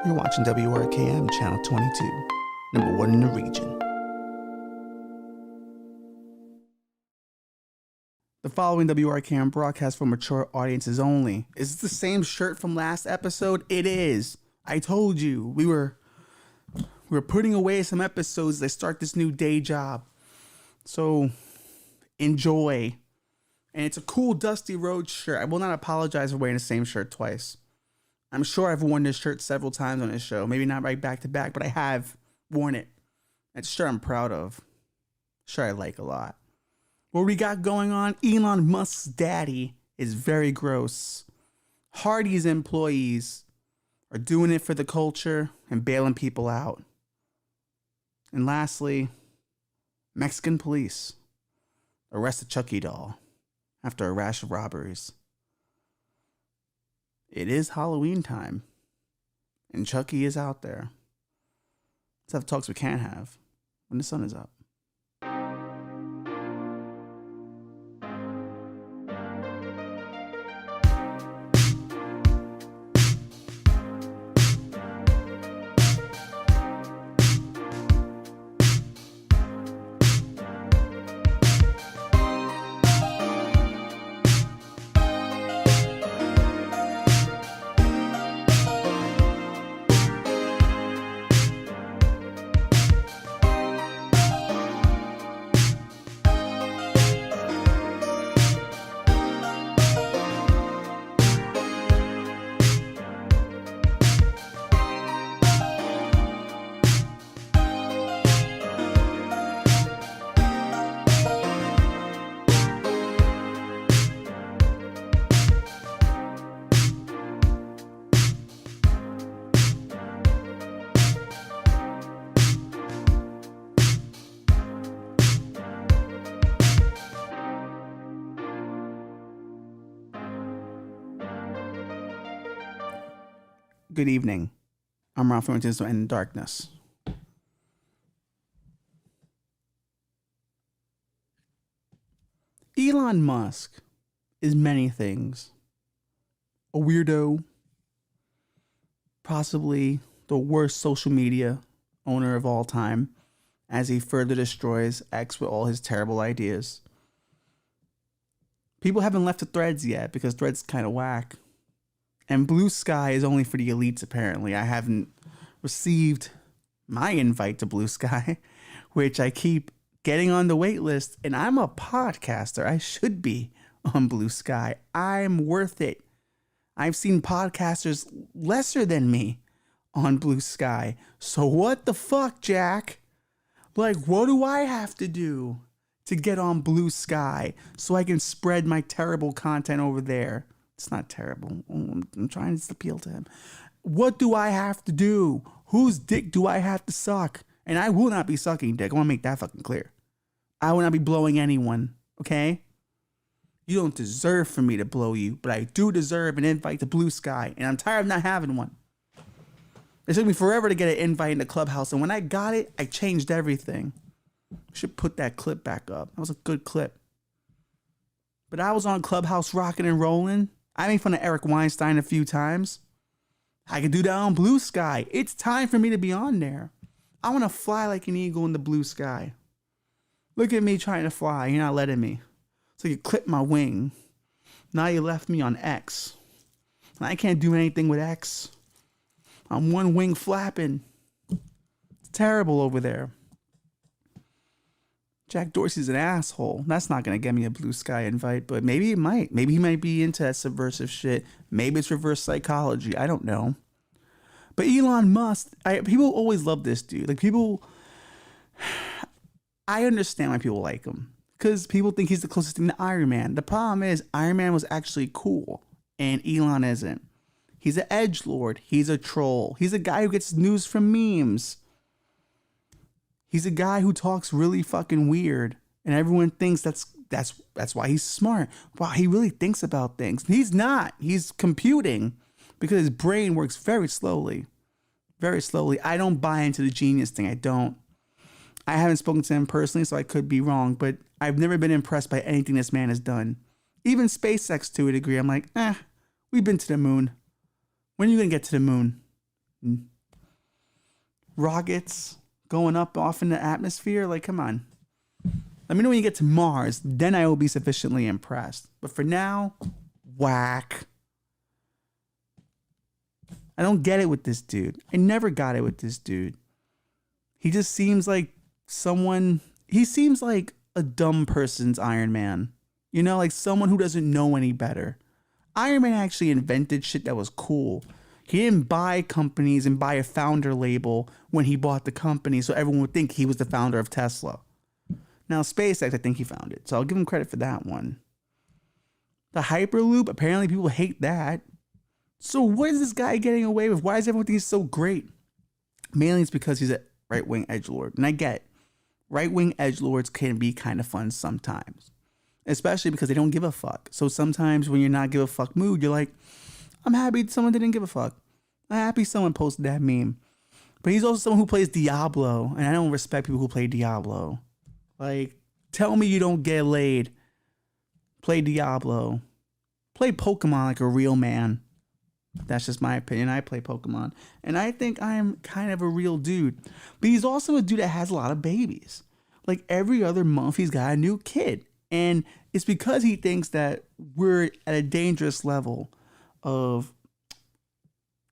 You're watching WRKM Channel 22, number one in the region. The following WRKM broadcast for mature audiences only. Is it the same shirt from last episode? It is. I told you. We were putting away some episodes that start this new day job. So enjoy. And it's a cool Dusty Road shirt. I will not apologize for wearing the same shirt twice. I'm sure I've worn this shirt several times on this show. Maybe not right back to back, but I have worn it. It's a shirt I'm proud of. Shirt I like a lot. What we got going on? Elon Musk's daddy is very gross. Hardee's employees are doing it for the culture and bailing people out. And lastly, Mexican police arrest a Chucky doll after a rash of robberies. It is Halloween time, and Chucky is out there. Let's have talks we can't have when the sun is up. Good evening. I'm Ralph Thornton in Darkness. Elon Musk is many things. A weirdo, possibly the worst social media owner of all time, as he further destroys X with all his terrible ideas. People haven't left the Threads yet because Threads kind of whack. And Blue Sky is only for the elites, apparently. I haven't received my invite to Blue Sky, which I keep getting on the wait list. And I'm a podcaster. I should be on Blue Sky. I'm worth it. I've seen podcasters lesser than me on Blue Sky. So what the fuck, Jack? Like, what do I have to do to get on Blue Sky so I can spread my terrible content over there? It's not terrible. I'm trying to appeal to him. What do I have to do? Whose dick do I have to suck? And I will not be sucking dick. I want to make that fucking clear. I will not be blowing anyone, okay? You don't deserve for me to blow you, but I do deserve an invite to Blue Sky, and I'm tired of not having one. It took me forever to get an invite in the Clubhouse, and when I got it, I changed everything. I should put that clip back up. That was a good clip. But I was on Clubhouse rocking and rolling. I made fun of Eric Weinstein a few times. I could do that on Blue Sky. It's time for me to be on there. I want to fly like an eagle in the blue sky. Look at me trying to fly. You're not letting me. So you clip my wing. Now you left me on X. And I can't do anything with X. I'm one wing flapping. It's terrible over there. Jack Dorsey's an asshole. That's not going to get me a Blue Sky invite, but maybe it might. Maybe he might be into that subversive shit. Maybe it's reverse psychology. I don't know. But Elon Musk, people always love this dude. Like, people, I understand why people like him. Because people think he's the closest thing to Iron Man. The problem is, Iron Man was actually cool, and Elon isn't. He's an edgelord. He's a troll. He's a guy who gets news from memes. He's a guy who talks really fucking weird, and everyone thinks that's why he's smart. Wow, he really thinks about things. He's not. He's computing because his brain works very slowly. Very slowly. I don't buy into the genius thing. I don't. I haven't spoken to him personally, so I could be wrong, but I've never been impressed by anything this man has done. Even SpaceX to a degree. I'm like, we've been to the moon. When are you going to get to the moon? rockets going up off in the atmosphere. Like, come on. Let me know when you get to Mars. Then I will be sufficiently impressed. But for now, whack. I don't get it with this dude. I never got it with this dude. He just seems like he seems like a dumb person's Iron Man. You know, like someone who doesn't know any better. Iron Man actually invented shit that was cool. He didn't buy companies and buy a founder label when he bought the company so everyone would think he was the founder of Tesla. Now, SpaceX, I think he found it, so I'll give him credit for that one. The Hyperloop, apparently people hate that. So what is this guy getting away with? Why is everyone think he's so great? Mainly it's because he's a right-wing edgelord. And I get it. Right-wing edgelords can be kind of fun sometimes. Especially because they don't give a fuck. So sometimes when you're not give a fuck mood, you're like, I'm happy someone didn't give a fuck. I'm happy someone posted that meme. But he's also someone who plays Diablo. And I don't respect people who play Diablo. Like, tell me you don't get laid. Play Diablo. Play Pokemon like a real man. That's just my opinion. I play Pokemon. And I think I'm kind of a real dude. But he's also a dude that has a lot of babies. Like every other month, he's got a new kid. And it's because he thinks that we're at a dangerous level of...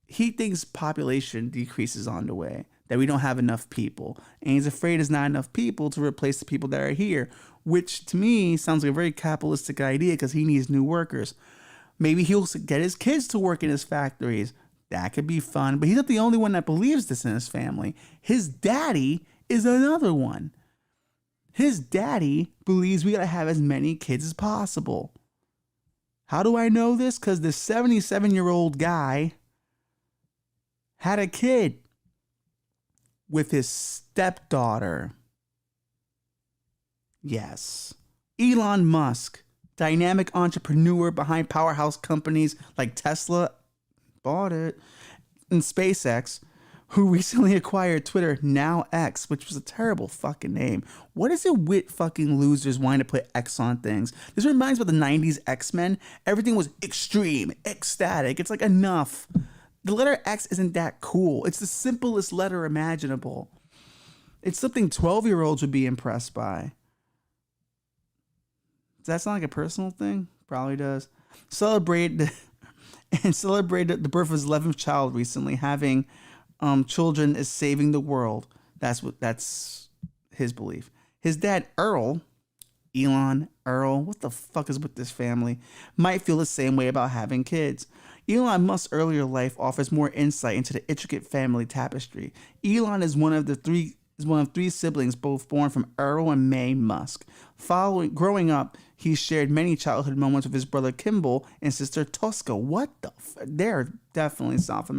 He thinks population decreases on the way. That we don't have enough people. And he's afraid there's not enough people to replace the people that are here. Which to me sounds like a very capitalistic idea because he needs new workers. Maybe he'll get his kids to work in his factories. That could be fun. But he's not the only one that believes this in his family. His daddy is another one. His daddy believes we gotta have as many kids as possible. How do I know this? Because the 77-year-old guy had a kid with his stepdaughter. Yes. Elon Musk, dynamic entrepreneur behind powerhouse companies like Tesla, bought it, and SpaceX, who recently acquired Twitter, now X, which was a terrible fucking name. What is it with fucking losers wanting to put X on things? This reminds me of the 90s X-Men. Everything was extreme, ecstatic. It's like, enough. The letter X isn't that cool. It's the simplest letter imaginable. It's something 12-year-olds would be impressed by. Does that sound like a personal thing? Probably does. Celebrated the birth of his 11th child recently. Having children is saving the world. That's his belief. His dad, Elon, what the fuck is with this family? Might feel the same way about having kids. Elon Musk's earlier life offers more insight into the intricate family tapestry. Elon is one of three siblings, both born from Earl and May Musk. Growing up, he shared many childhood moments with his brother Kimball and sister Tosca. What the they're definitely South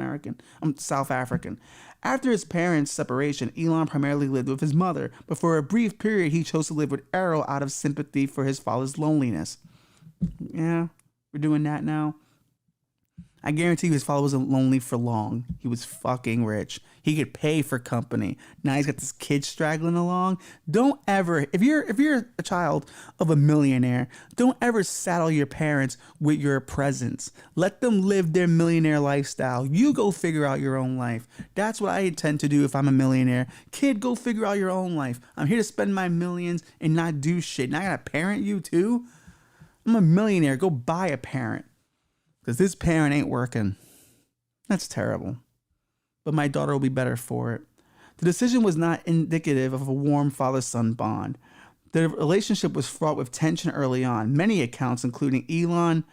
African. After his parents' separation, Elon primarily lived with his mother, but for a brief period, he chose to live with Earl out of sympathy for his father's loneliness. Yeah, we're doing that now. I guarantee you his father wasn't lonely for long. He was fucking rich. He could pay for company. Now he's got this kid straggling along. Don't ever, if you're a child of a millionaire, don't ever saddle your parents with your presence. Let them live their millionaire lifestyle. You go figure out your own life. That's what I intend to do if I'm a millionaire. Kid, go figure out your own life. I'm here to spend my millions and not do shit. Now I gotta parent you too? I'm a millionaire. Go buy a parent. Because this parent ain't working. That's terrible. But my daughter will be better for it. The decision was not indicative of a warm father-son bond. The relationship was fraught with tension early on. Many accounts, including Elon's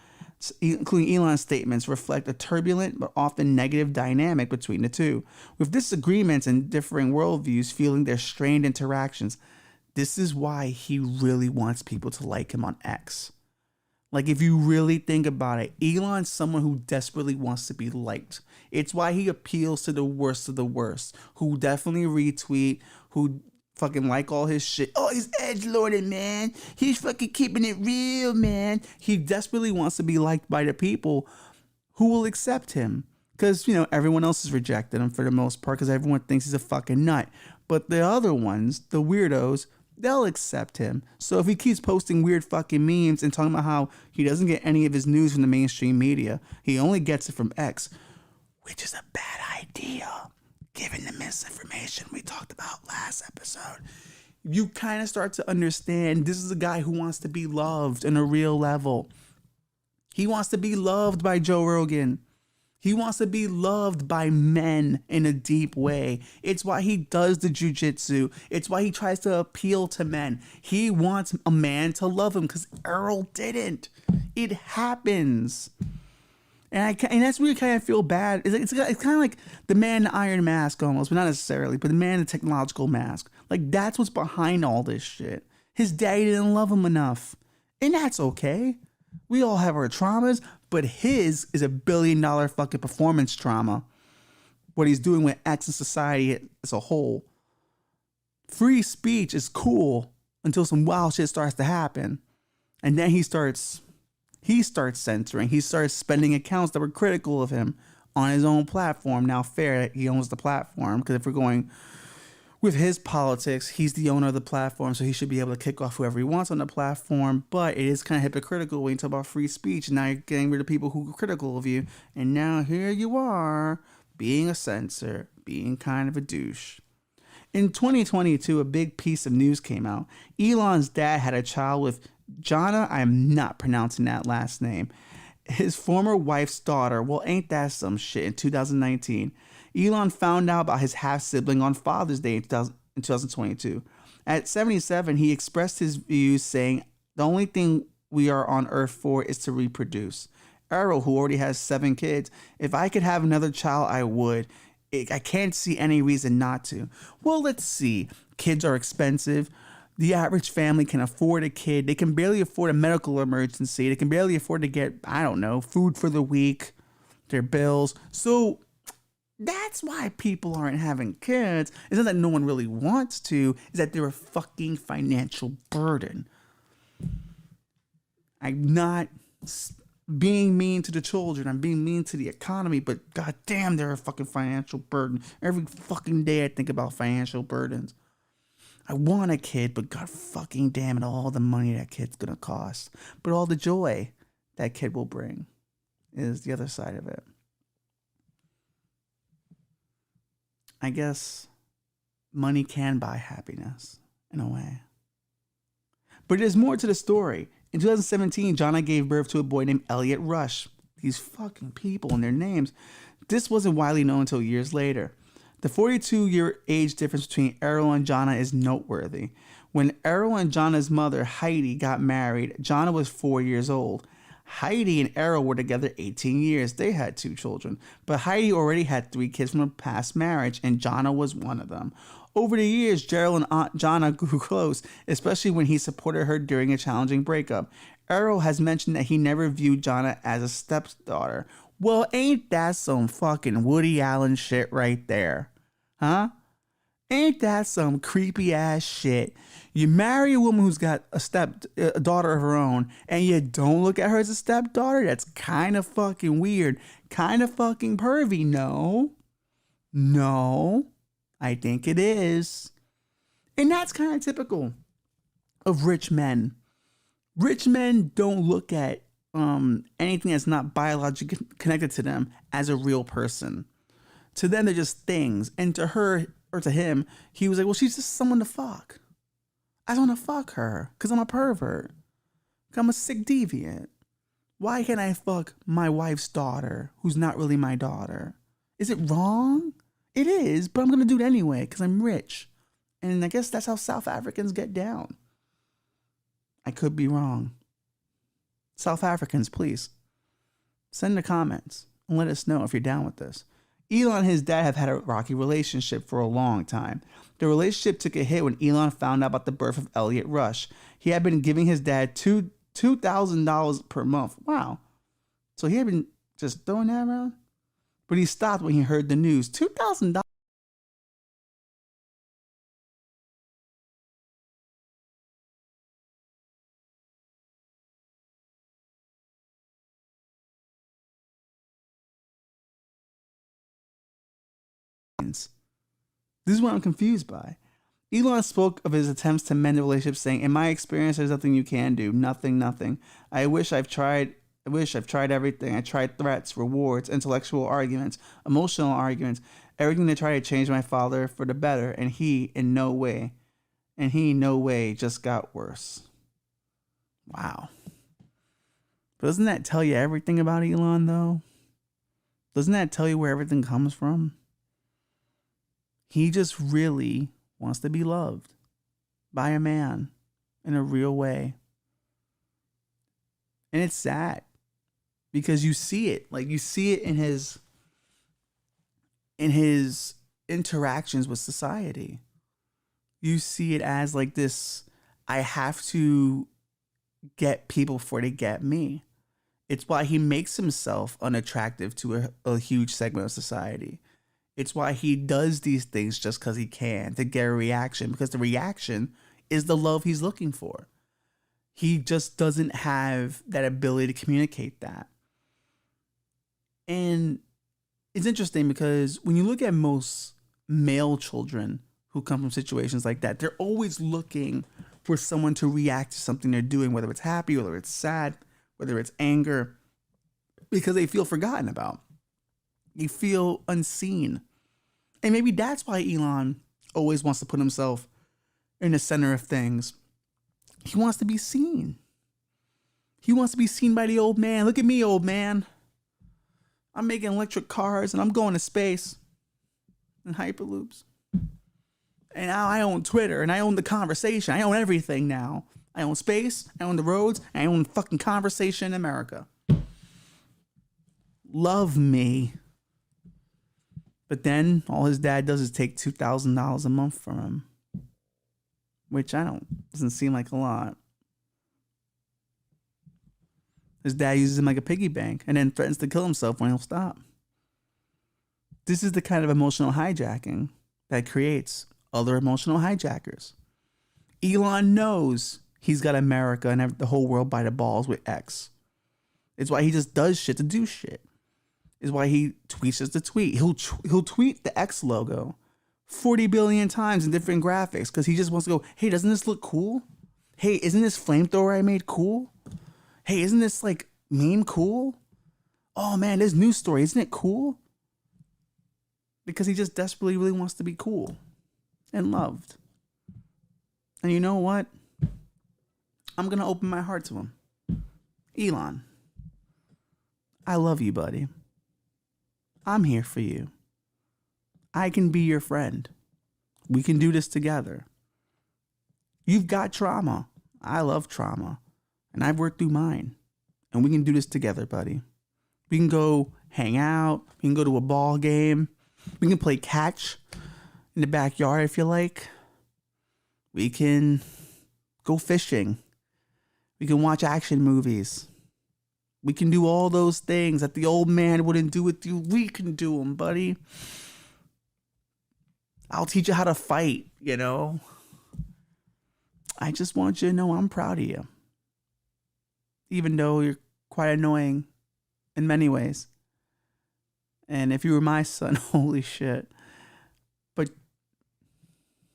statements, reflect a turbulent but often negative dynamic between the two, with disagreements and differing worldviews fueling their strained interactions. This is why he really wants people to like him on X. Like, if you really think about it, Elon's someone who desperately wants to be liked. It's why he appeals to the worst of the worst, who definitely retweet, who fucking like all his shit. Oh, he's edgelording, man. He's fucking keeping it real, man. He desperately wants to be liked by the people who will accept him. Because, everyone else has rejected him for the most part because everyone thinks he's a fucking nut. But the other ones, the weirdos, they'll accept him. So if he keeps posting weird fucking memes and talking about how he doesn't get any of his news from the mainstream media, he only gets it from X, which is a bad idea, given the misinformation we talked about last episode, you kind of start to understand this is a guy who wants to be loved in a real level. He wants to be loved by Joe Rogan. He wants to be loved by men in a deep way. It's why he does the jujitsu. It's why he tries to appeal to men. He wants a man to love him because Earl didn't. It happens. And that's where you kind of feel bad. It's kind of like the man in the iron mask almost, but not necessarily, but the man in the technological mask. Like, that's what's behind all this shit. His daddy didn't love him enough. And that's okay. We all have our traumas, but his is $1 billion fucking performance trauma. What he's doing with X and society as a whole. Free speech is cool until some wild shit starts to happen. And then he starts censoring. He starts spending accounts that were critical of him on his own platform. Now, fair that he owns the platform, because if we're going with his politics, he's the owner of the platform, so he should be able to kick off whoever he wants on the platform. But it is kind of hypocritical when you talk about free speech, and now you're getting rid of people who are critical of you, and now here you are being a censor, being kind of a douche. In 2022, a big piece of news came out. Elon's dad had a child with Jonna, I'm not pronouncing that last name, his former wife's daughter. Well, ain't that some shit? In 2019, Elon found out about his half-sibling on Father's Day in 2022. At 77, he expressed his views, saying, "The only thing we are on Earth for is to reproduce." Errol, who already has 7 kids, "If I could have another child, I would. I can't see any reason not to." Well, let's see. Kids are expensive. The average family can afford a kid. They can barely afford a medical emergency. They can barely afford to get, I don't know, food for the week, their bills. So that's why people aren't having kids. It's not that no one really wants to. It's that they're a fucking financial burden. I'm not being mean to the children. I'm being mean to the economy, but goddamn, they're a fucking financial burden. Every fucking day I think about financial burdens. I want a kid, but god fucking damn it, all the money that kid's gonna cost. But all the joy that kid will bring is the other side of it. I guess money can buy happiness in a way. But there's more to the story. In 2017, Jonna gave birth to a boy named Elliot Rush. These fucking people and their names. This wasn't widely known until years later. The 42-year age difference between Errol and Jonna is noteworthy. When Errol and Jonna's mother, Heidi, got married, Jonna was 4 years old. Heidi and Errol were together 18 years. They had 2 children. But Heidi already had 3 kids from a past marriage, and Jonna was one of them. Over the years, Gerald and Aunt Jonna grew close, especially when he supported her during a challenging breakup. Errol has mentioned that he never viewed Jonna as a stepdaughter. Well, ain't that some fucking Woody Allen shit right there? Huh? Ain't that some creepy ass shit? You marry a woman who's got a daughter of her own, and you don't look at her as a stepdaughter? That's kind of fucking weird. Kind of fucking pervy, no? No, I think it is. And that's kind of typical of rich men. Rich men don't look at anything that's not biologically connected to them as a real person. To them, they're just things. And to her, or to him, he was like, well, she's just someone to fuck. I just want to fuck her because I'm a pervert. I'm a sick deviant. Why can't I fuck my wife's daughter who's not really my daughter? Is it wrong? It is, but I'm going to do it anyway because I'm rich. And I guess that's how South Africans get down. I could be wrong. South Africans, please send the comments and let us know if you're down with this. Elon and his dad have had a rocky relationship for a long time. The relationship took a hit when Elon found out about the birth of Elliot Rush. He had been giving his dad $2,000 per month. Wow. So he had been just throwing that around? But he stopped when he heard the news. $2,000. This is what I'm confused by. Elon spoke of his attempts to mend the relationship, saying, "In my experience, there's nothing you can do. Nothing. I wish I've tried everything. I tried threats, rewards, intellectual arguments, emotional arguments. Everything to try to change my father for the better, and he in no way, just got worse. Wow. But doesn't that tell you everything about Elon, though? Doesn't that tell you where everything comes from? He just really wants to be loved by a man in a real way. And it's sad because you see it. Like, you see it in his interactions with society. You see it as like this, I have to get people before they get me. It's why he makes himself unattractive to a huge segment of society. It's why he does these things just because he can, to get a reaction, because the reaction is the love he's looking for. He just doesn't have that ability to communicate that. And it's interesting because when you look at most male children who come from situations like that, they're always looking for someone to react to something they're doing, whether it's happy, whether it's sad, whether it's anger, because they feel forgotten about. You feel unseen. And maybe that's why Elon always wants to put himself in the center of things. He wants to be seen. He wants to be seen by the old man. Look at me, old man. I'm making electric cars and I'm going to space in Hyperloops. And now I own Twitter and I own the conversation. I own everything now. I own space, I own the roads, I own fucking conversation in America. Love me. But then all his dad does is take $2,000 a month from him, which doesn't seem like a lot. His dad uses him like a piggy bank and then threatens to kill himself when he'll stop. This is the kind of emotional hijacking that creates other emotional hijackers. Elon knows he's got America and the whole world by the balls with X. It's why he just does shit to do shit. It's why he tweets just to tweet. He'll tweet the X logo 40 billion times in different graphics because he just wants to go, hey, doesn't this look cool? Hey, isn't this flamethrower I made cool? Hey, isn't this like meme cool? Oh man, this news story, isn't it cool? Because he just desperately really wants to be cool and loved. And you know what? I'm going to open my heart to him. Elon, I love you, buddy. I'm here for you. I can be your friend. We can do this together. You've got trauma. I love trauma. And I've worked through mine. And we can do this together, buddy. We can go hang out. We can go to a ball game. We can play catch in the backyard if you like. We can go fishing. We can watch action movies. We can do all those things that the old man wouldn't do with you. We can do them, buddy. I'll teach you how to fight, you know. I just want you to know I'm proud of you. Even though you're quite annoying in many ways. And if you were my son, holy shit. But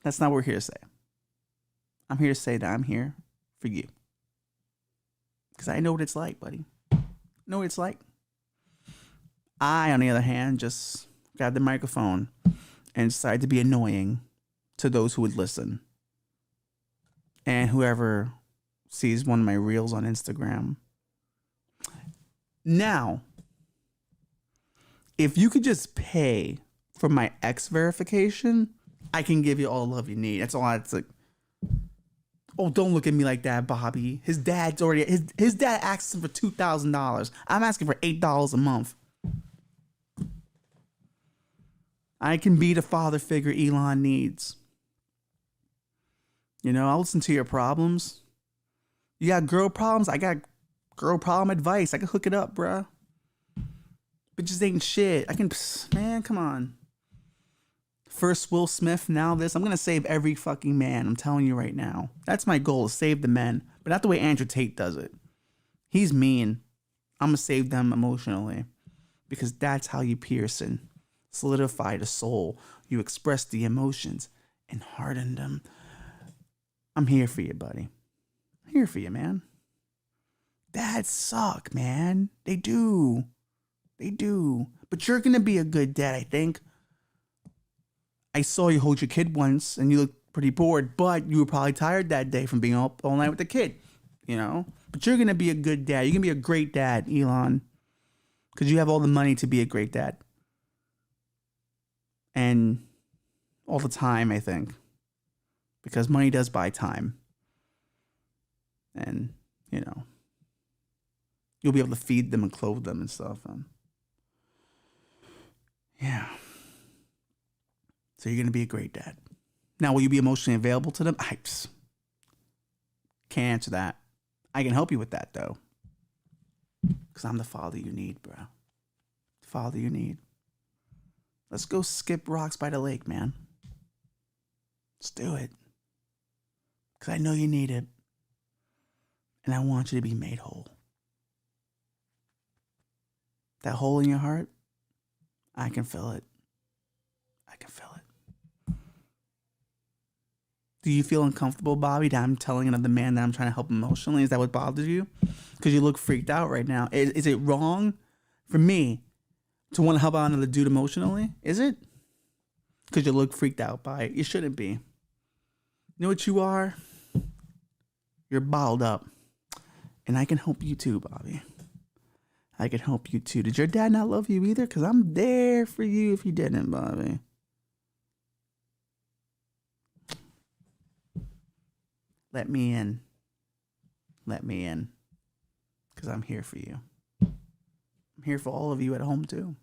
that's not what we're here to say. I'm here to say that I'm here for you. Because I know what it's like, buddy. I know what it's like. I, on the other hand, just grabbed the microphone and decided to be annoying to those who would listen. And whoever sees one of my reels on Instagram. Now, if you could just pay for my X verification, I can give you all the love you need. That's all. It's like, oh, don't look at me like that, Bobby. His dad asked him for $2,000. I'm asking for $8 a month. I can be the father figure Elon needs. You know, I'll listen to your problems. You got girl problems? I got girl problem advice. I can hook it up, bruh. Bitches ain't shit. Man, come on. First Will Smith, now this. I'm going to save every fucking man. I'm telling you right now. That's my goal, is save the men. But not the way Andrew Tate does it. He's mean. I'm going to save them emotionally. Because that's how you pierce and solidify the soul. You express the emotions and harden them. I'm here for you, buddy. I'm here for you, man. Dads suck, man. They do. They do. But you're going to be a good dad, I think. I saw you hold your kid once and you looked pretty bored, but you were probably tired that day from being up all night with the kid, you know? But you're going to be a good dad. You're going to be a great dad, Elon, because you have all the money to be a great dad. And all the time, I think, because money does buy time. And, you know, you'll be able to feed them and clothe them and stuff. Yeah. So you're going to be a great dad. Now, will you be emotionally available to them? I can't answer that. I can help you with that, though. Because I'm the father you need, bro. The father you need. Let's go skip rocks by the lake, man. Let's do it. Because I know you need it. And I want you to be made whole. That hole in your heart, I can fill it. I can fill it. Do you feel uncomfortable, Bobby, that I'm telling another man that I'm trying to help emotionally? Is that what bothers you? Because you look freaked out right now. Is it wrong for me to want to help out another dude emotionally? Is it? Because you look freaked out by it. You shouldn't be. You know what you are? You're bottled up. And I can help you too, Bobby. I can help you too. Did your dad not love you either? Because I'm there for you if you didn't, Bobby. Let me in. Let me in. Because I'm here for you. I'm here for all of you at home too.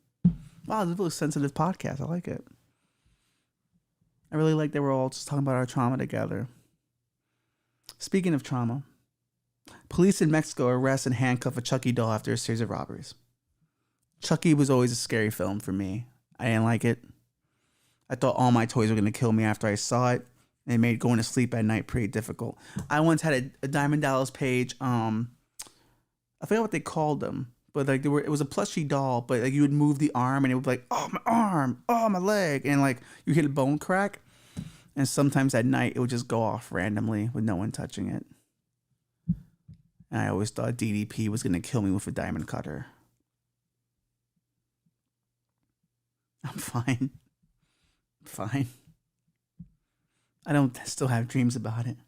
Wow, this is a really sensitive podcast. I like it. I really like that we're all just talking about our trauma together. Speaking of trauma, police in Mexico arrest and handcuff a Chucky doll after a series of robberies. Chucky was always a scary film for me. I didn't like it. I thought all my toys were going to kill me after I saw it. And it made going to sleep at night pretty difficult. I once had a Diamond Dallas Page. I forget what they called them. But like it was a plushie doll, but like you would move the arm and it would be like, oh, my arm, oh, my leg. And like you hit a bone crack. And sometimes at night it would just go off randomly with no one touching it. And I always thought DDP was going to kill me with a diamond cutter. I'm fine. Fine. I don't still have dreams about it.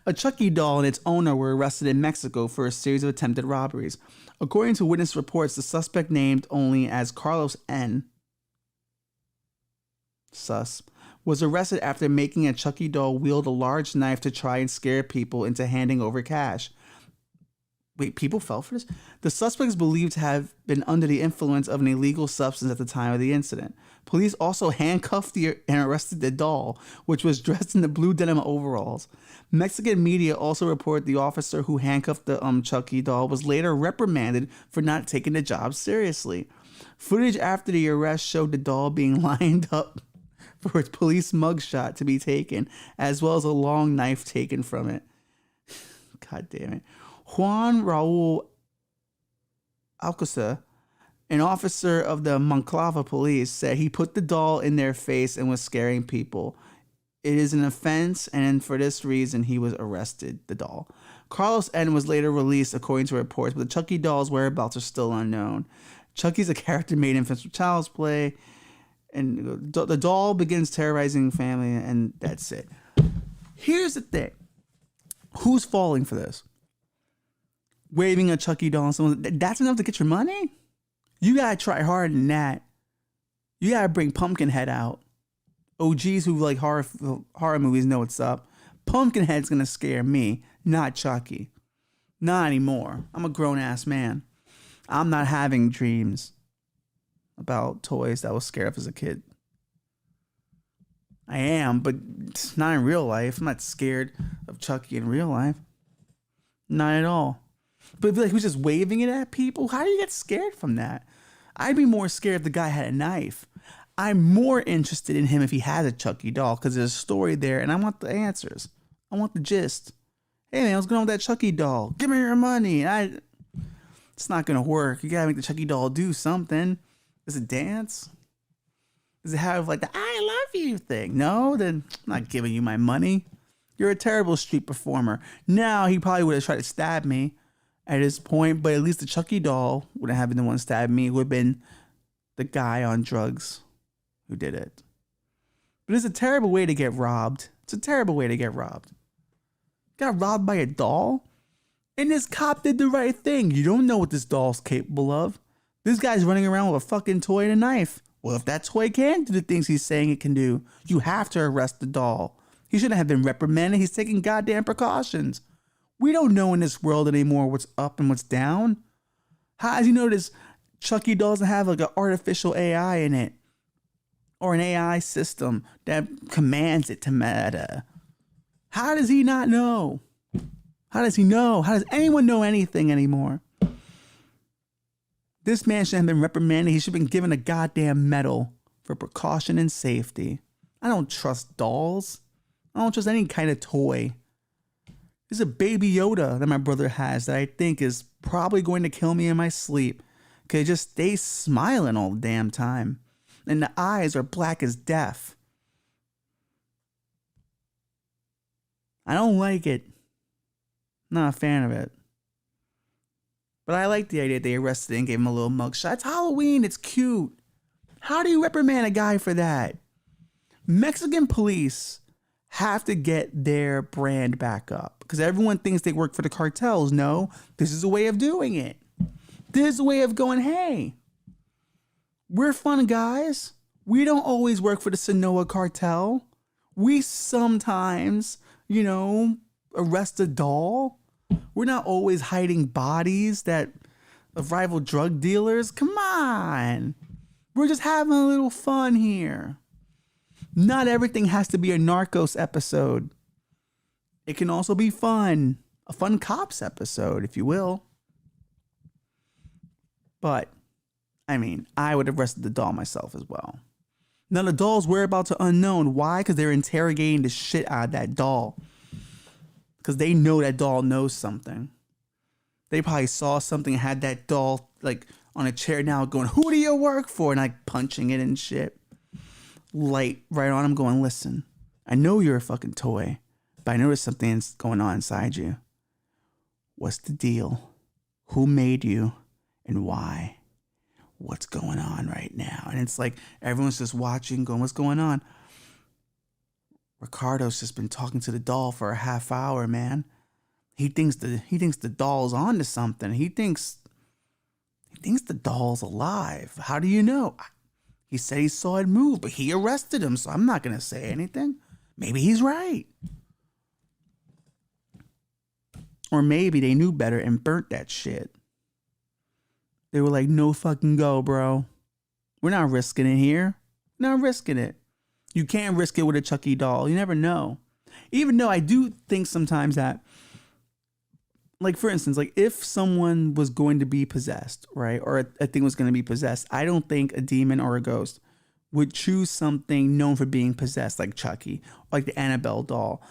A Chucky doll and its owner were arrested in Mexico for a series of attempted robberies. According to witness reports, the suspect, named only as Carlos N., sus, was arrested after making a Chucky doll wield a large knife to try and scare people into handing over cash. Wait, people fell for this? The suspect is believed to have been under the influence of an illegal substance at the time of the incident. Police also handcuffed and arrested the doll, which was dressed in the blue denim overalls. Mexican media also reported the officer who handcuffed the Chucky doll was later reprimanded for not taking the job seriously. Footage after the arrest showed the doll being lined up for its police mugshot to be taken, as well as a long knife taken from it. God damn it. Juan Raul Alcocer, an officer of the Monclova police, said he put the doll in their face and was scaring people. It is an offense, and for this reason, he was arrested, the doll. Carlos N. was later released, according to reports, but the Chucky doll's whereabouts are still unknown. Chucky's a character made infamous for child's play, and the doll begins terrorizing family, and that's it. Here's the thing. Who's falling for this? Waving a Chucky doll on someone, that's enough to get your money? You gotta try harder than that. You gotta bring Pumpkinhead out. OGs who like horror movies know what's up. Pumpkinhead's gonna scare me, not Chucky. Not anymore. I'm a grown-ass man. I'm not having dreams about toys that I was scared of as a kid. I am, but it's not in real life. I'm not scared of Chucky in real life. Not at all. But like, who's just waving it at people? How do you get scared from that? I'd be more scared if the guy had a knife. I'm more interested in him if he has a Chucky doll because there's a story there and I want the answers. I want the gist. Hey man, what's going on with that Chucky doll? Give me your money. It's not going to work. You got to make the Chucky doll do something. Does it dance? Does it have like the I love you thing? No, then I'm not giving you my money. You're a terrible street performer. Now he probably would have tried to stab me at this point, but at least the Chucky doll wouldn't have been the one stabbing me. It would have been the guy on drugs who did it. But it's a terrible way to get robbed. It's a terrible way to get robbed. Got robbed by a doll? And this cop did the right thing. You don't know what this doll's capable of. This guy's running around with a fucking toy and a knife. Well, if that toy can do the things he's saying it can do, you have to arrest the doll. He shouldn't have been reprimanded. He's taking goddamn precautions. We don't know in this world anymore what's up and what's down. How does he know this Chucky doll doesn't have like an artificial AI in it? Or an AI system that commands it to matter? How does he not know? How does he know? How does anyone know anything anymore? This man should have been reprimanded. He should have been given a goddamn medal for precaution and safety. I don't trust dolls. I don't trust any kind of toy. There's a baby Yoda that my brother has that I think is probably going to kill me in my sleep. Because it just stays smiling all the damn time. And the eyes are black as death. I don't like it. Not a fan of it. But I like the idea they arrested and gave him a little mugshot. It's Halloween. It's cute. How do you reprimand a guy for that? Mexican police have to get their brand back up. Because everyone thinks they work for the cartels. No, this is a way of doing it. This is a way of going, hey, we're fun guys. We don't always work for the Sinaloa cartel. We sometimes, arrest a doll. We're not always hiding bodies of rival drug dealers. Come on. We're just having a little fun here. Not everything has to be a Narcos episode. It can also be fun. A fun cops episode, if you will. But, I would have arrested the doll myself as well. Now, the doll's whereabouts are unknown. Why? Because they're interrogating the shit out of that doll. Because they know that doll knows something. They probably saw something and had that doll, on a chair now going, who do you work for? And, punching it and shit. Light right on him going, listen, I know you're a fucking toy, but I noticed something's going on inside you. What's the deal? Who made you? And why? What's going on right now? And it's like everyone's just watching, going, what's going on? Ricardo's just been talking to the doll for a half hour, man. He thinks the doll's onto something. He thinks the doll's alive. How do you know? He said he saw it move, but he arrested him, so I'm not gonna say anything. Maybe he's right. Or maybe they knew better and burnt that shit. They were like, no fucking go, bro. We're not risking it here. Not risking it. You can't risk it with a Chucky doll. You never know. Even though I do think sometimes that, for instance, if someone was going to be possessed, right? Or a thing was going to be possessed, I don't think a demon or a ghost would choose something known for being possessed, like Chucky, like the Annabelle doll.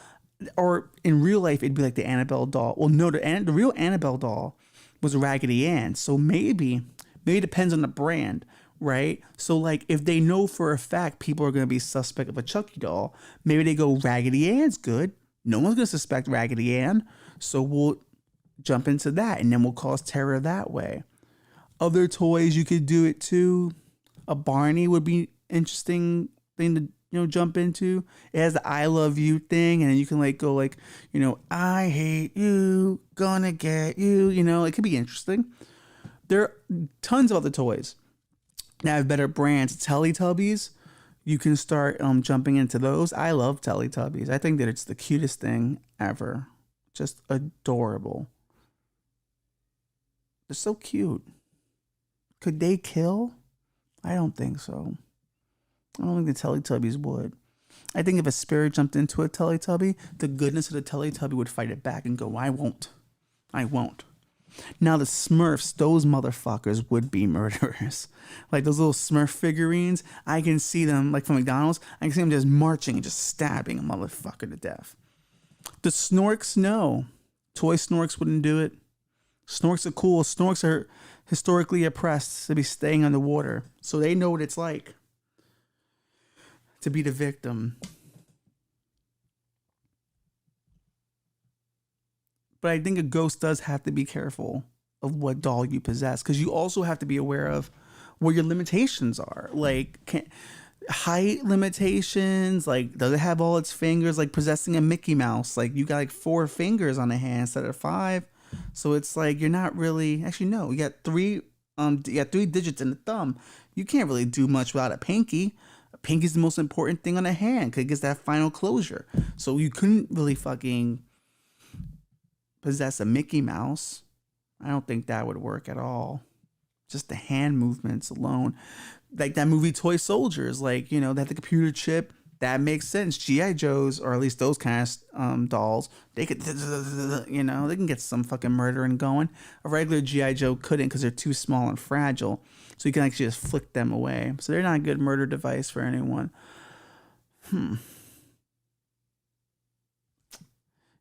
Or in real life, it'd be like the Annabelle doll. Well, no, the real Annabelle doll was Raggedy Ann. So maybe it depends on the brand, right? So if they know for a fact people are going to be suspect of a Chucky doll, maybe they go, Raggedy Ann's good. No one's going to suspect Raggedy Ann. So we'll jump into that and then we'll cause terror that way. Other toys you could do it too. A Barney would be interesting thing to jump into. It has the I love you thing, and then you can go I hate you, gonna get you, it could be interesting. There are tons of other toys that have better brands. Teletubbies, you can start jumping into those. I love Teletubbies. I think that it's the cutest thing ever. Just adorable. They're so cute. Could they kill? I don't think so. I don't think the Teletubbies would. I think if a spirit jumped into a Teletubby, the goodness of the Teletubby would fight it back and go, I won't. Now the Smurfs, those motherfuckers would be murderers. Those little Smurf figurines, I can see them, from McDonald's, I can see them just marching and just stabbing a motherfucker to death. The Snorks, no. Toy Snorks wouldn't do it. Snorks are cool. Snorks are historically oppressed to be staying underwater. So they know what it's like to be the victim. But I think a ghost does have to be careful of what doll you possess, because you also have to be aware of what your limitations are. height limitations. Like, does it have all its fingers? Like possessing a Mickey Mouse. Like, you got like 4 fingers on the hand instead of 5. So it's like you're not really. Actually, no. You got three. You got 3 digits in the thumb. You can't really do much without a pinky. A pinky's the most important thing on a hand because it gets that final closure. So you couldn't really fucking possess a Mickey Mouse. I don't think that would work at all. Just the hand movements alone. Like that movie Toy Soldiers, like, you know, that the computer chip, that makes sense. G.I. Joes, or at least those kind of dolls, they could, you know, they can get some fucking murdering going. A regular G.I. Joe couldn't because they're too small and fragile. So you can actually just flick them away. So they're not a good murder device for anyone.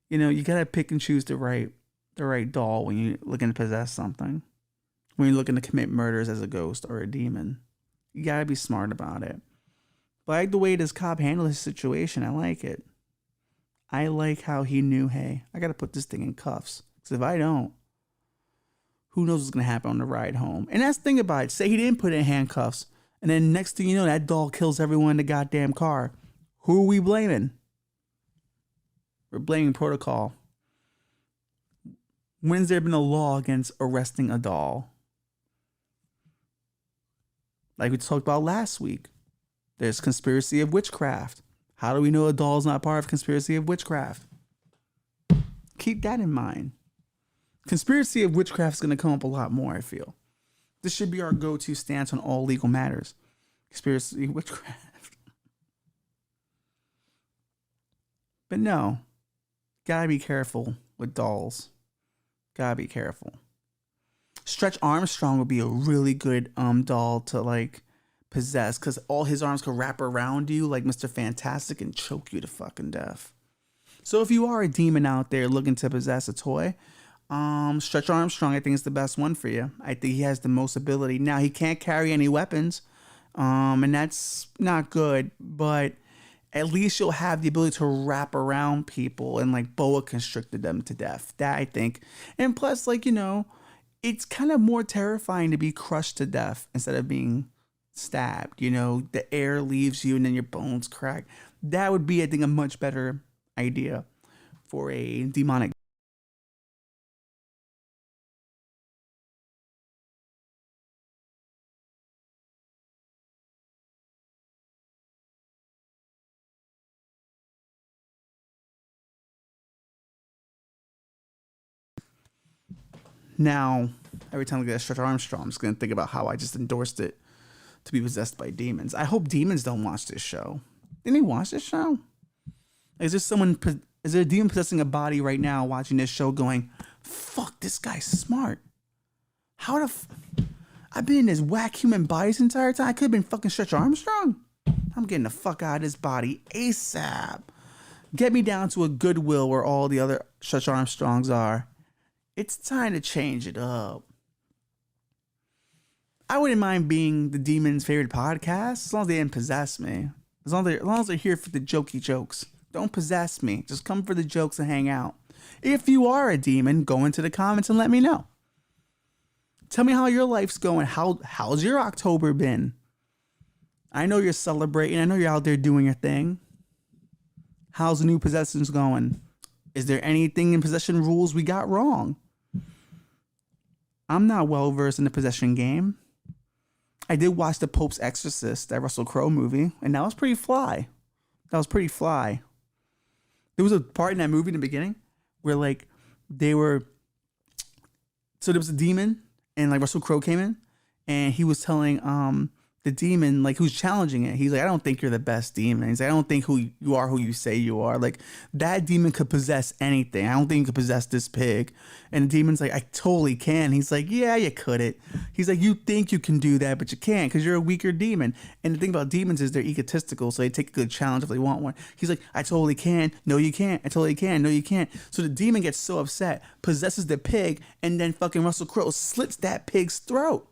You know, you gotta pick and choose the right doll when you're looking to possess something. When you're looking to commit murders as a ghost or a demon. You gotta be smart about it. But I like the way this cop handled his situation. I like it. I like how he knew, hey, I gotta put this thing in cuffs. Because if I don't, who knows what's gonna happen on the ride home. And that's the thing about it. Say he didn't put it in handcuffs. And then next thing you know, that doll kills everyone in the goddamn car. Who are we blaming? We're blaming protocol. When's there been a law against arresting a doll? Like we talked about last week. There's conspiracy of witchcraft. How do we know a doll is not part of conspiracy of witchcraft? Keep that in mind. Conspiracy of witchcraft is going to come up a lot more, I feel. This should be our go-to stance on all legal matters. Conspiracy of witchcraft. But no, gotta be careful with dolls. Gotta be careful. Stretch Armstrong would be a really good doll to like possess because all his arms could wrap around you like Mr. Fantastic and choke you to fucking death. So if you are a demon out there looking to possess a toy, Stretch Armstrong I think is the best one for you. I think he has the most ability. Now he can't carry any weapons, and that's not good, but at least you'll have the ability to wrap around people and like boa constricted them to death. That I think. And plus, like, you know, it's kind of more terrifying to be crushed to death instead of being stabbed. You know, the air leaves you and then your bones crack. That would be, I think, a much better idea for a demonic. Now, every time I get a Stretch Armstrong, I'm just going to think about how I just endorsed it to be possessed by demons. I hope demons don't watch this show. Didn't they watch this show? Is there a demon possessing a body right now watching this show going, fuck, this guy's smart. I've been in this whack human body this entire time. I could have been fucking Stretch Armstrong. I'm getting the fuck out of this body ASAP. Get me down to a Goodwill where all the other Stretch Armstrongs are. It's time to change it up. I wouldn't mind being the demon's favorite podcast as long as they didn't possess me. As long as they're here for the jokey jokes. Don't possess me. Just come for the jokes and hang out. If you are a demon, go into the comments and let me know. Tell me how your life's going. How's your October been? I know you're celebrating. I know you're out there doing your thing. How's the new possessions going? Is there anything in possession rules we got wrong? I'm not well versed in the possession game. I did watch The Pope's Exorcist, that Russell Crowe movie, and that was pretty fly. There was a part in that movie in the beginning where like there was a demon and like Russell Crowe came in and he was telling the demon, like, who's challenging it. He's like, I don't think you're the best demon. He's like, I don't think who you say you are. Like, that demon could possess anything. I don't think you could possess this pig. And the demon's like, I totally can. He's like, yeah, you couldn't. He's like, you think you can do that, but you can't because you're a weaker demon. And the thing about demons is they're egotistical, so they take a good challenge if they want one. He's like, I totally can. No, you can't. I totally can. No, you can't. So the demon gets so upset, possesses the pig, and then fucking Russell Crowe slits that pig's throat.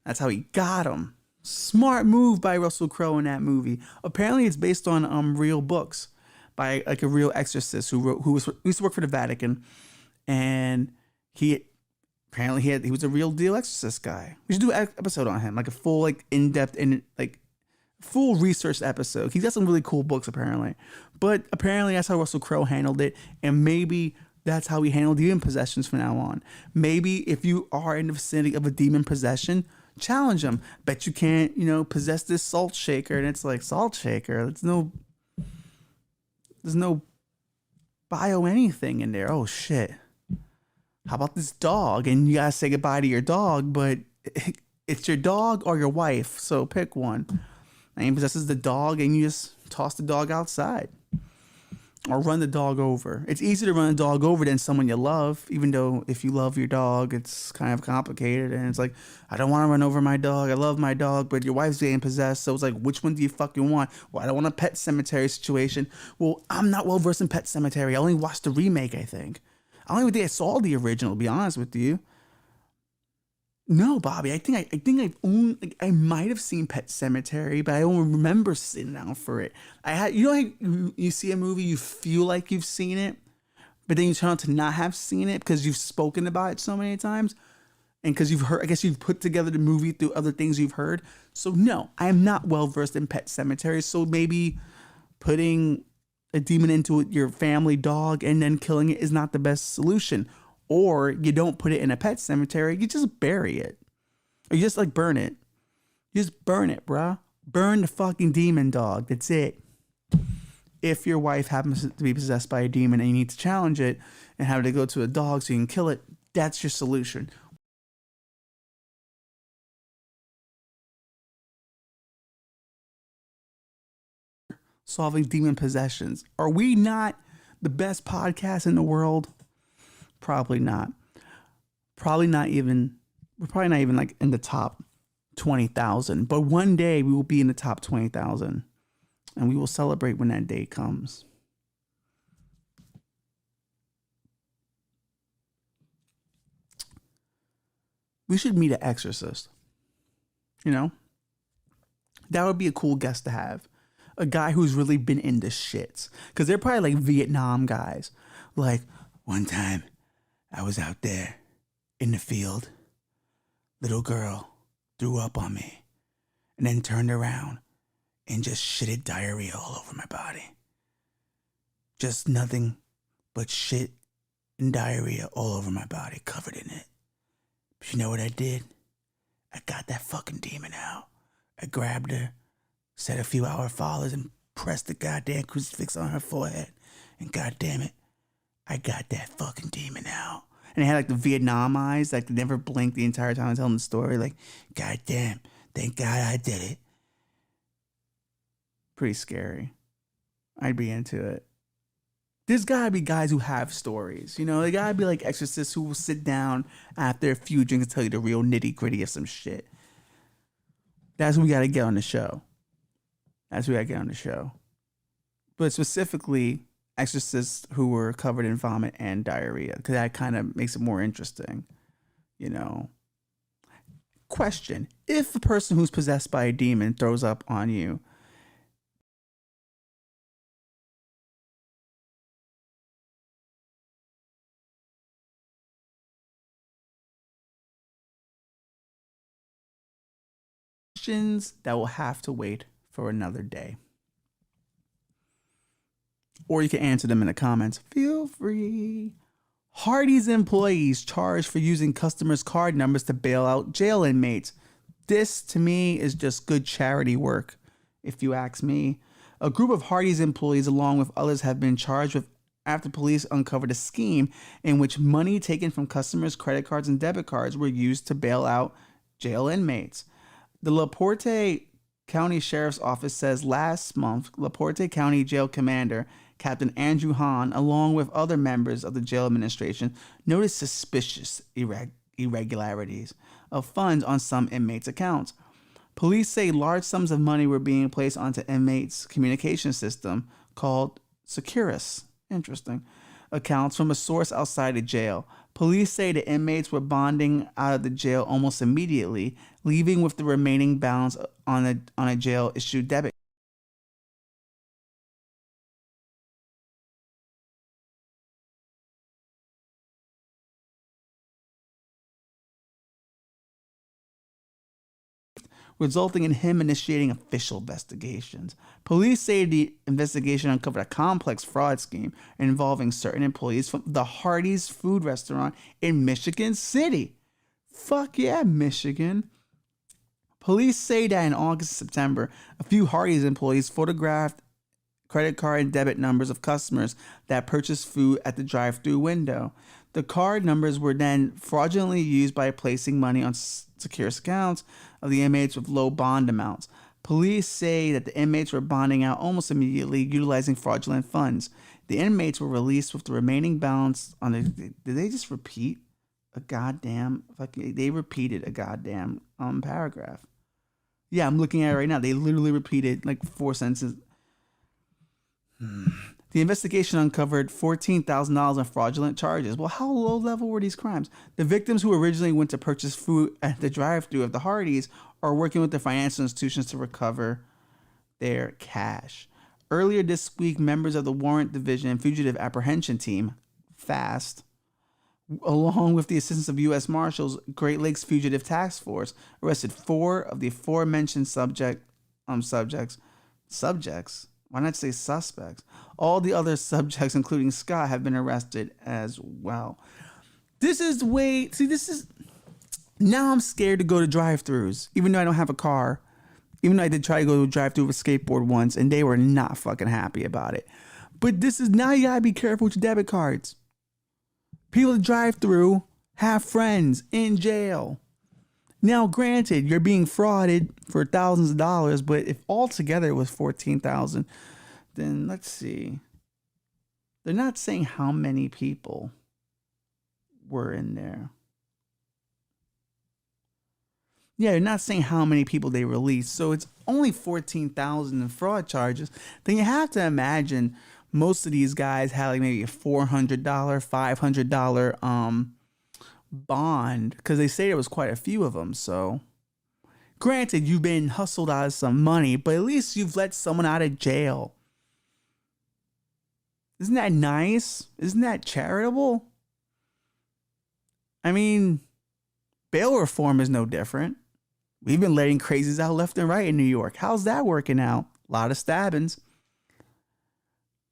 That's how he got him. Smart move by Russell Crowe in that movie. Apparently, it's based on real books by like a real exorcist who used to work for the Vatican, and he was a real deal exorcist guy. We should do an episode on him, like a full like in depth and like full research episode. He's got some really cool books apparently, but apparently that's how Russell Crowe handled it, and maybe that's how he handled demon possessions from now on. Maybe if you are in the vicinity of a demon possession, challenge him. Bet you can't, possess this salt shaker, and it's like salt shaker. There's no bio anything in there. Oh shit. How about this dog? And you gotta say goodbye to your dog, but it's your dog or your wife, so pick one. And he possesses the dog, and you just toss the dog outside or run the dog over. It's easy to run a dog over than someone you love, even though if you love your dog, it's kind of complicated. And it's like, I don't want to run over my dog. I love my dog, but your wife's getting possessed. So it's like, which one do you fucking want? Well, I don't want a Pet Cemetery situation. Well, I'm not well versed in Pet Cemetery. I only watched the remake, I think. I don't even think I saw the original, to be honest with you. No, Bobby. I think I might have seen Pet Cemetery, but I don't remember sitting down for it. Like you see a movie, you feel like you've seen it, but then you turn out to not have seen it because you've spoken about it so many times, and because you've heard. I guess you've put together the movie through other things you've heard. So no, I am not well versed in Pet Cemetery. So maybe putting a demon into your family dog and then killing it is not the best solution. Or you don't put it in a pet cemetery, you just bury it. Or you just like burn it. You just burn it, bruh. Burn the fucking demon dog. That's it. If your wife happens to be possessed by a demon and you need to challenge it and have to go to a dog so you can kill it, that's your solution. Solving demon possessions. Are we not the best podcast in the world? Probably not. Probably not even. We're probably not even like in the top 20,000. But one day we will be in the top 20,000, and we will celebrate when that day comes. We should meet an exorcist. That would be a cool guest to have. A guy who's really been in the shits, because they're probably like Vietnam guys. Like, one time I was out there in the field. Little girl threw up on me and then turned around and just shitted diarrhea all over my body. Just nothing but shit and diarrhea all over my body, covered in it. But you know what I did? I got that fucking demon out. I grabbed her, said a few Our Fathers, and pressed the goddamn crucifix on her forehead. And goddamn it, I got that fucking demon out. And they had like the Vietnam eyes, like they never blinked the entire time telling the story. Like, goddamn, thank God I did it. Pretty scary. I'd be into it. There's gotta be guys who have stories. They gotta be like exorcists who will sit down after a few drinks and tell you the real nitty gritty of some shit. That's what we gotta get on the show. But specifically, exorcists who were covered in vomit and diarrhea, because that kind of makes it more interesting. Question: if a person who's possessed by a demon throws up on you, questions that will have to wait for another day. Or you can answer them in the comments. Feel free. Hardee's employees charged for using customers' card numbers to bail out jail inmates. This, to me, is just good charity work, if you ask me. A group of Hardee's employees, along with others, have been charged with after police uncovered a scheme in which money taken from customers' credit cards and debit cards were used to bail out jail inmates. The LaPorte County Sheriff's Office says last month, LaPorte County Jail Commander Captain Andrew Hahn, along with other members of the jail administration, noticed suspicious irregularities of funds on some inmates' accounts. Police say large sums of money were being placed onto inmates' communication system called Securus. Interesting. Accounts from a source outside the jail. Police say the inmates were bonding out of the jail almost immediately, leaving with the remaining balance on a jail-issued debit. resulting in him initiating official investigations. Police say the investigation uncovered a complex fraud scheme involving certain employees from the Hardee's food restaurant in Michigan City. Fuck yeah, Michigan. Police say that in August and September, a few Hardee's employees photographed credit card and debit numbers of customers that purchased food at the drive-thru window. The card numbers were then fraudulently used by placing money on secure accounts of the inmates with low bond amounts. Police say that the inmates were bonding out almost immediately, utilizing fraudulent funds. The inmates were released with the remaining balance on the. Did they just repeat a goddamn? They repeated a goddamn paragraph. Yeah, I'm looking at it right now. They literally repeated like 4 sentences. The investigation uncovered $14,000 in fraudulent charges. Well, how low level were these crimes? The victims who originally went to purchase food at the drive-thru of the Hardee's are working with the financial institutions to recover their cash. Earlier this week, members of the Warrant Division and Fugitive Apprehension Team, FAST, along with the assistance of U.S. Marshals, Great Lakes Fugitive Task Force, arrested 4 of the aforementioned subjects. Why not say suspects? All the other subjects, including Scott, have been arrested as well. This is now I'm scared to go to drive-thrus, even though I don't have a car. Even though I did try to go to a drive-thru with a skateboard once, and they were not fucking happy about it. But this is now you gotta be careful with your debit cards. People that drive through have friends in jail. Now, granted, you're being frauded for thousands of dollars, but if altogether it was $14,000, then let's see. They're not saying how many people were in there. Yeah, they're not saying how many people they released. So it's only $14,000 in fraud charges. Then you have to imagine most of these guys had like maybe a $400, $500 bond, because they say there was quite a few of them. So granted, you've been hustled out of some money, but at least you've let someone out of jail. Isn't that nice? Isn't that charitable? I mean, bail reform is no different. We've been letting crazies out left and right in New York. How's that working out? A lot of stabbings.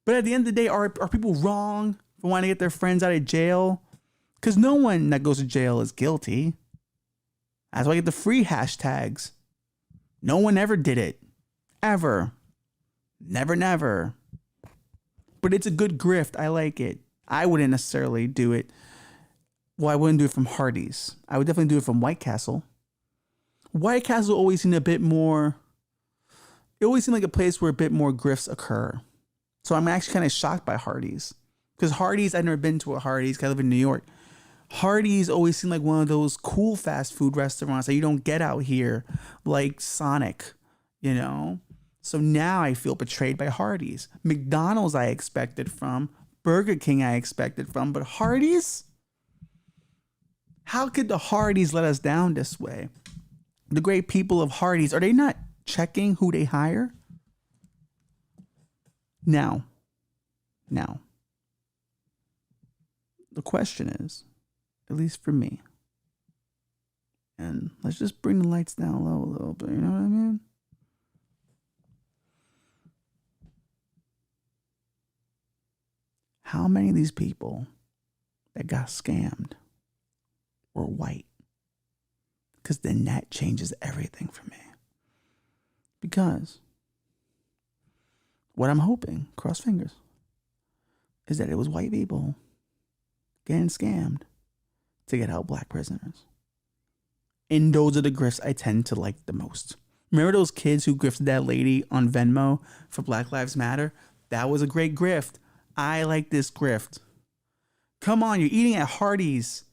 But at the end of the day, are people wrong for wanting to get their friends out of jail? Because no one that goes to jail is guilty. That's why I get the free hashtags. No one ever did it. Ever. Never, never. But it's a good grift. I like it. I wouldn't necessarily do it. Well, I wouldn't do it from Hardee's. I would definitely do it from White Castle. White Castle always seemed a bit more... It always seemed like a place where a bit more grifts occur. So I'm actually kind of shocked by Hardee's. Because Hardee's, I've never been to a Hardee's because I live in New York. Hardee's always seemed like one of those cool fast food restaurants that you don't get out here, like Sonic, you know? So now I feel betrayed by Hardee's. McDonald's I expected from. Burger King I expected from. But Hardee's? How could the Hardee's let us down this way? The great people of Hardee's, are they not checking who they hire? Now, the question is, at least for me, and let's just bring the lights down low a little bit, you know what I mean? How many of these people that got scammed were white? Because then that changes everything for me. Because what I'm hoping, cross fingers, is that it was white people getting scammed to get out black prisoners. And those are the grifts I tend to like the most. Remember those kids who grifted that lady on Venmo for Black Lives Matter? That was a great grift. I like this grift. Come on, you're eating at Hardee's.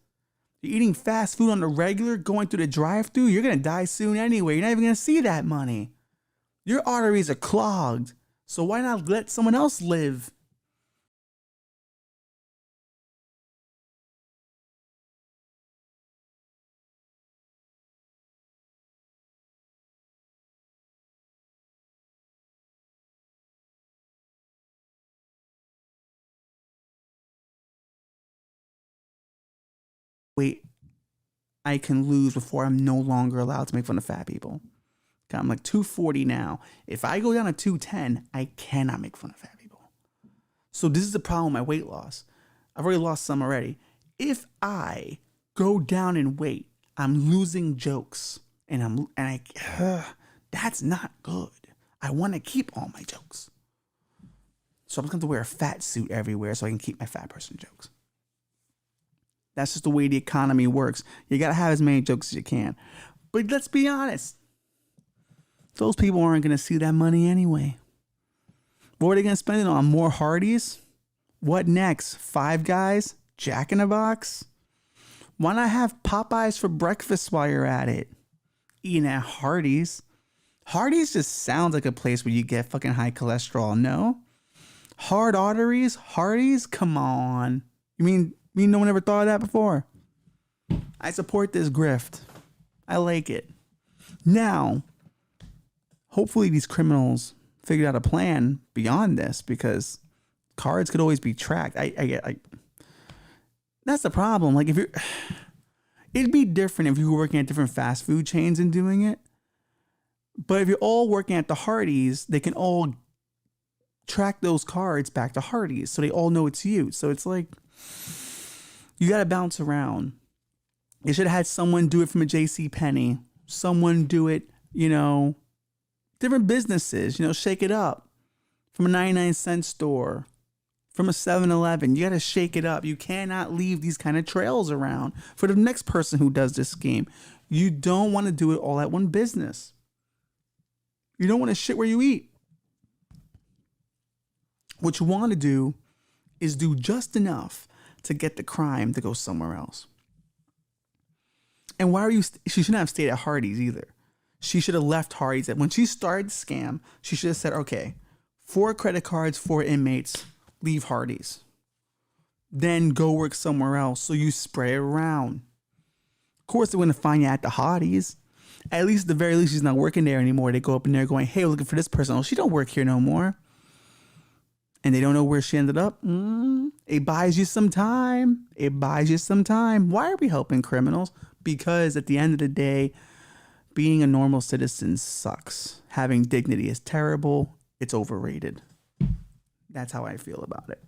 You're eating fast food on the regular, going through the drive-thru. You're going to die soon anyway. You're not even going to see that money. Your arteries are clogged. So why not let someone else live? Wait, I can lose before I'm no longer allowed to make fun of fat people. I'm like 240 now. If I go down to 210, I cannot make fun of fat people. So this is the problem with my weight loss. I've already lost some already. If I go down in weight, I'm losing jokes, and that's not good. I want to keep all my jokes. So I'm just going to wear a fat suit everywhere so I can keep my fat person jokes. That's just the way the economy works. You got to have as many jokes as you can. But let's be honest. Those people aren't going to see that money anyway. What are they going to spend it on? More Hardee's? What next? Five Guys? Jack in the Box? Why not have Popeyes for breakfast while you're at it? Eating at Hardee's. Hardee's just sounds like a place where you get fucking high cholesterol, no? Hard arteries? Hardee's? Come on. You mean no one ever thought of that before? I support this grift. I like it. Now, hopefully these criminals figured out a plan beyond this, because cards could always be tracked. That's the problem. Like, it'd be different if you were working at different fast food chains and doing it. But if you're all working at the Hardee's, they can all track those cards back to Hardee's, so they all know it's you. So it's like, you got to bounce around. You should have had someone do it from a J.C. Penney. Someone do it, different businesses, shake it up. From a 99-cent store, from a 7-Eleven. You got to shake it up. You cannot leave these kind of trails around for the next person who does this scheme. You don't want to do it all at one business. You don't want to shit where you eat. What you want to do is do just enough to get the crime to go somewhere else. And why are you? She shouldn't have stayed at Hardee's either. She should have left Hardee's. When she started the scam, she should have said, okay, 4 credit cards, 4 inmates, leave Hardee's. Then go work somewhere else. So you spread it around. Of course, they're going to find you at the Hardee's. At least, at the very least, she's not working there anymore. They go up in there going, hey, we're looking for this person. Oh, she don't work here no more. And they don't know where she ended up. It buys you some time. It buys you some time. Why are we helping criminals? Because at the end of the day, being a normal citizen sucks. Having dignity is terrible. It's overrated. That's how I feel about it.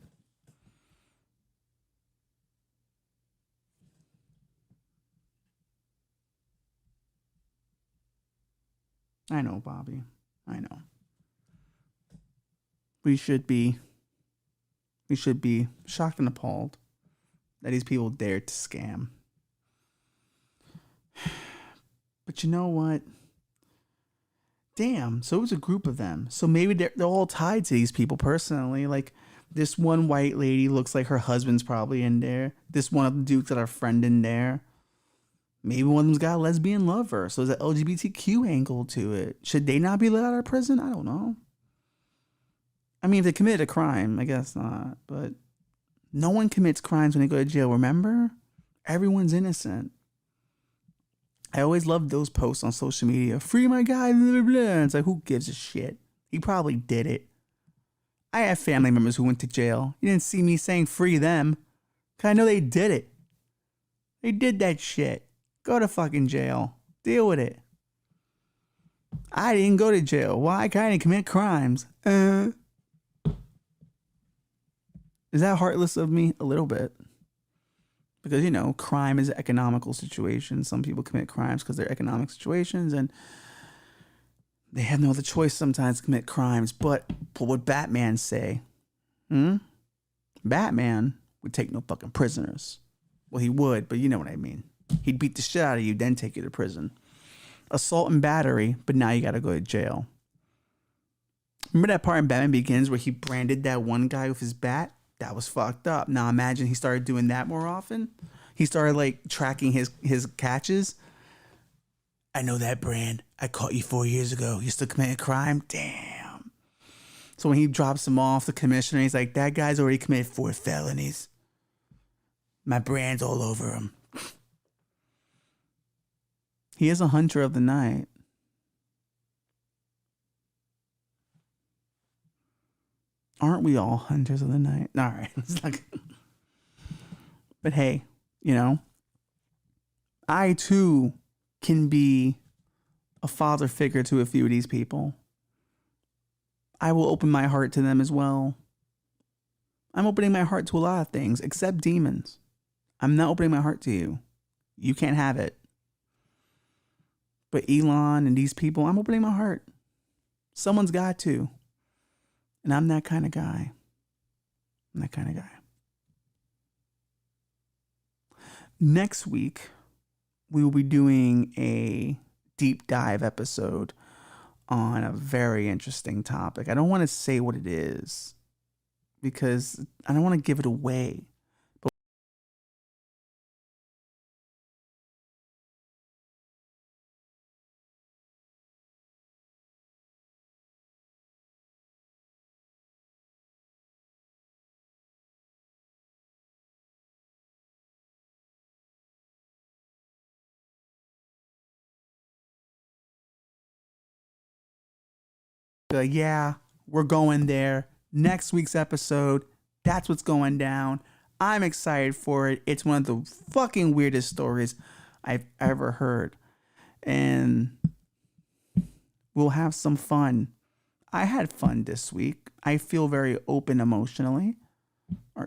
I know, Bobby. I know. We should be shocked and appalled that these people dared to scam. But you know what? Damn, so it was a group of them. So maybe they're all tied to these people personally. Like, this one white lady looks like her husband's probably in there. This one of the dukes got a friend in there. Maybe one of them's got a lesbian lover. So there's an LGBTQ angle to it. Should they not be let out of prison? I don't know. I mean, if they committed a crime, I guess not. But no one commits crimes when they go to jail, remember? Everyone's innocent. I always loved those posts on social media. Free my guy, blah, blah, blah. It's like, who gives a shit? He probably did it. I have family members who went to jail. You didn't see me saying free them. Cause I know they did it. They did that shit. Go to fucking jail. Deal with it. I didn't go to jail. Why? Cause I didn't commit crimes. Is that heartless of me? A little bit. Because, crime is an economical situation. Some people commit crimes because they're economic situations, and they have no other choice sometimes to commit crimes. But what would Batman say? Batman would take no fucking prisoners. Well, he would, but you know what I mean. He'd beat the shit out of you, then take you to prison. Assault and battery, but now you got to go to jail. Remember that part in Batman Begins where he branded that one guy with his bat? That was fucked up. Now imagine he started doing that more often. He started tracking his catches. I know that brand. I caught you 4 years ago. You still committing a crime? Damn. So when he drops him off, the commissioner, he's like, that guy's already committed 4 felonies. My brand's all over him. He is a hunter of the night. Aren't we all hunters of the night? All right. But hey, I too can be a father figure to a few of these people. I will open my heart to them as well. I'm opening my heart to a lot of things, except demons. I'm not opening my heart to you. You can't have it. But Elon and these people, I'm opening my heart. Someone's got to. And I'm that kind of guy. I'm that kind of guy. Next week, we will be doing a deep dive episode on a very interesting topic. I don't want to say what it is because I don't want to give it away. Yeah, we're going there. Next week's episode, that's what's going down. I'm excited for it. It's one of the fucking weirdest stories I've ever heard. And we'll have some fun. I had fun this week. I feel very open emotionally.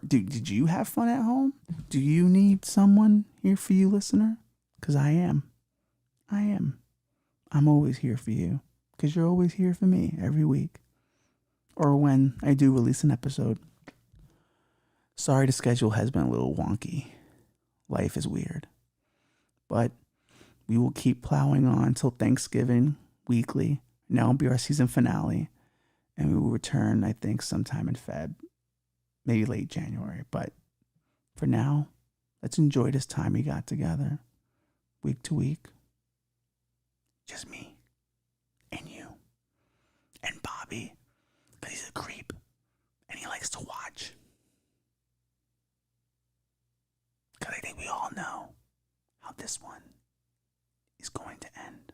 Did you have fun at home? Do you need someone here for you, listener? Because I am. I am. I'm always here for you. Because you're always here for me every week. Or when I do release an episode. Sorry, the schedule has been a little wonky. Life is weird. But we will keep plowing on until Thanksgiving weekly. Now will be our season finale. And we will return, I think, sometime in Feb. Maybe late January. But for now, let's enjoy this time we got together. Week to week. Just me. And you. And Bobby. Because he's a creep. And he likes to watch. Because I think we all know how this one is going to end.